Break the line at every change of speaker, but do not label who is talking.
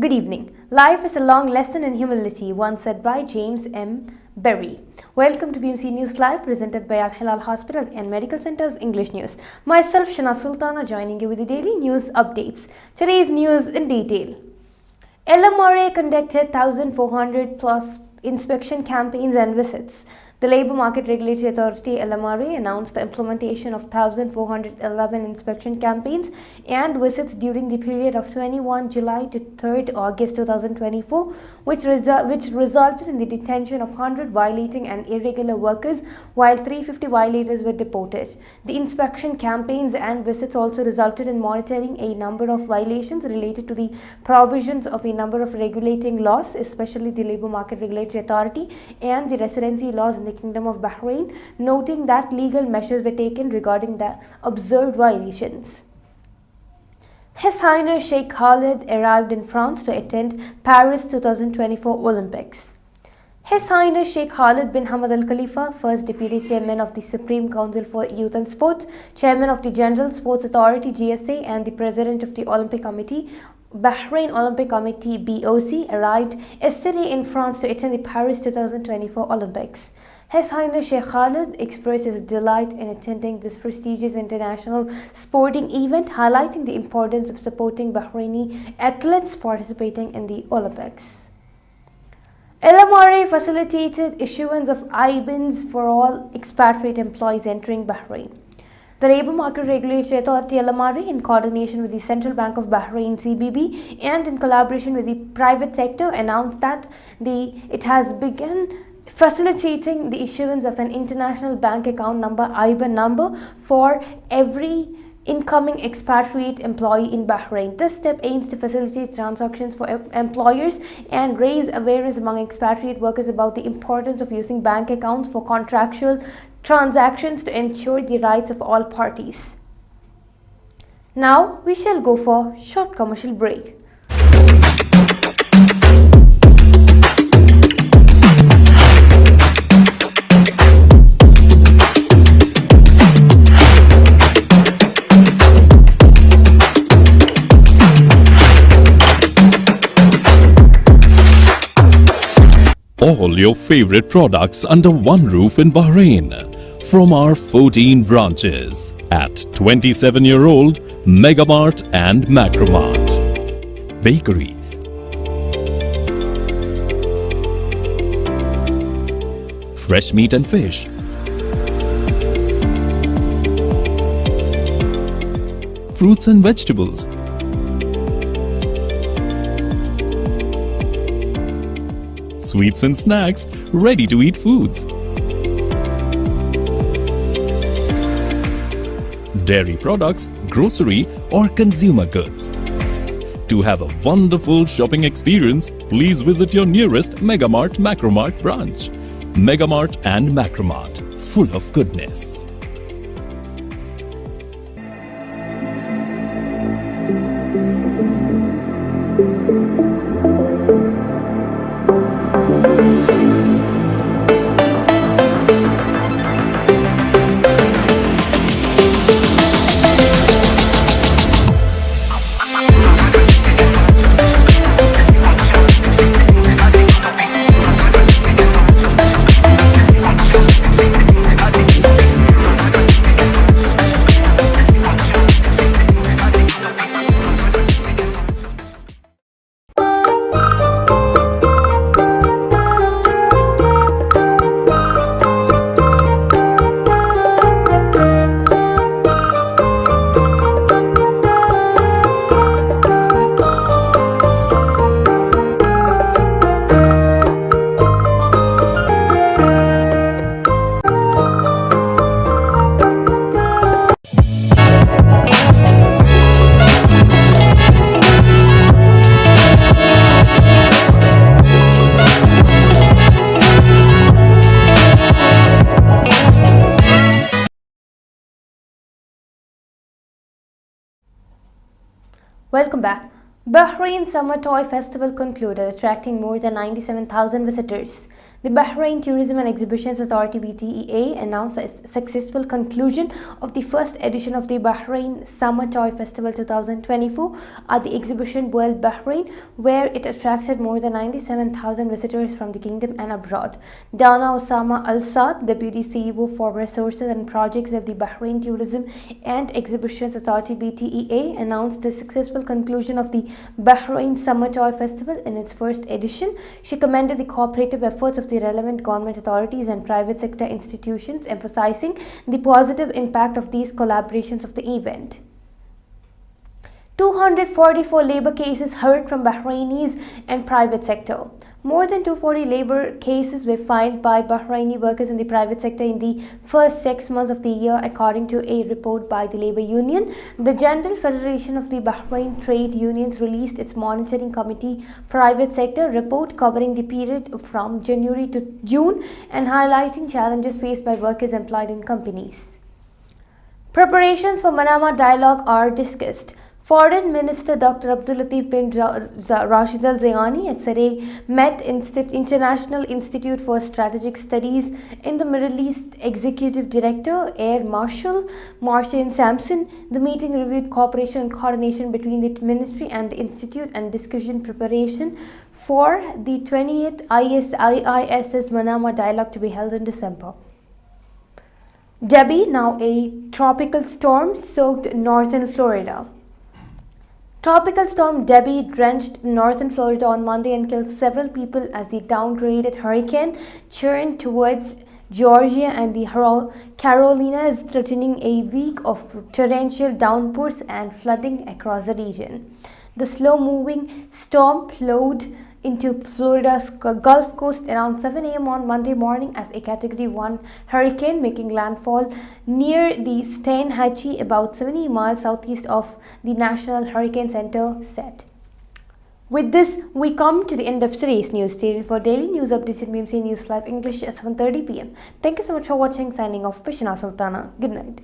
Good evening. Life is a long lesson in humility, once said by James M. Berry. Welcome to BMC News Live, presented by Al Hilal Hospitals and Medical Centers English News. Myself, Shana Sultana, joining you with the daily news updates. Today's news in detail. LMRA conducted 1,400 plus inspection campaigns and visits. The Labour Market Regulatory Authority LMRA announced the implementation of 1,411 inspection campaigns and visits during the period of 21 July to 3rd August 2024, which resulted in the detention of 100 violating and irregular workers, while 350 violators were deported. The inspection campaigns and visits also resulted in monitoring a number of violations related to the provisions of a number of regulating laws, especially the Labour Market Regulatory Authority and the residency laws in the Kingdom of Bahrain, noting that legal measures were taken regarding the observed violations. His Highness Sheikh Khalid arrived in France to attend Paris 2024 Olympics. His Highness Sheikh Khalid bin Hamad Al Khalifa, first Deputy Chairman of the Supreme Council for Youth and Sports, Chairman of the General Sports Authority GSA, and the President of the Olympic Committee, Bahrain Olympic Committee BOC, arrived yesterday in France to attend the Paris 2024 Olympics. His Highness Sheikh Khalid expressed his delight in attending this prestigious international sporting event, highlighting the importance of supporting Bahraini athletes participating in the Olympics. LMRA facilitated issuance of IBANs for all expatriate employees entering Bahrain. The Labour Market Regulatory Authority LMRA, in coordination with the Central Bank of Bahrain CBB and in collaboration with the private sector, announced that it has begun facilitating the issuance of an international bank account number IBAN number for every incoming expatriate employee in Bahrain. This step aims to facilitate transactions for employers and raise awareness among expatriate workers about the importance of using bank accounts for contractual transactions to ensure the rights of all parties. Now we shall go for a short commercial break.
All your favorite products under one roof in Bahrain from our 14 branches at 27-year-old Megamart and Macromart. Bakery, fresh meat and fish, fruits and vegetables, sweets and snacks, ready-to-eat foods, dairy products, grocery or consumer goods. To have a wonderful shopping experience, please visit your nearest Megamart Macromart branch. Megamart and Macromart, full of goodness.
Welcome back. Bahrain Summer Toy Festival concluded, attracting more than 97,000 visitors. The Bahrain Tourism and Exhibitions Authority (BTEA) announced the successful conclusion of the first edition of the Bahrain Summer Toy Festival 2024 at the Exhibition World Bahrain, where it attracted more than 97,000 visitors from the kingdom and abroad. Dana Osama Al Saad, Deputy CEO for Resources and Projects at the Bahrain Tourism and Exhibitions Authority (BTEA), announced the successful conclusion of the Bahrain Summer Toy Festival in its first edition. She commended the cooperative efforts of the relevant government authorities and private sector institutions, emphasizing the positive impact of these collaborations of the event. 244 labor cases heard from Bahrainis and private sector. More than 240 labor cases were filed by Bahraini workers in the private sector in the first 6 months of the year, according to a report by the Labour Union. The General Federation of the Bahrain Trade Unions released its Monitoring Committee Private Sector report covering the period from January to June and highlighting challenges faced by workers employed in companies. Preparations for Manama Dialogue are discussed. Foreign Minister Dr. Abdul Latif bin Rashid Al Zayani yesterday met International Institute for Strategic Studies in the Middle East Executive Director, Air Marshal Martin Sampson. The meeting reviewed cooperation and coordination between the ministry and the institute and discussion preparation for the 20th ISIS Manama Dialogue to be held in December. Debbie, now a tropical storm, soaked northern Florida. Tropical storm Debbie drenched northern Florida on Monday and killed several people as the downgraded hurricane churned towards Georgia and the Carolinas, threatening a week of torrential downpours and flooding across the region. The slow-moving storm plowed into Florida's Gulf Coast around 7 a.m. on Monday morning as a Category 1 hurricane, making landfall near the Steinhatchee, about 70 miles southeast of the National Hurricane Center said. With this, we come to the end of today's news. Stay tuned for daily news updates in BMC News Live English at 7:30 p.m. Thank you so much for watching. Signing off, Shana Sultana. Good night.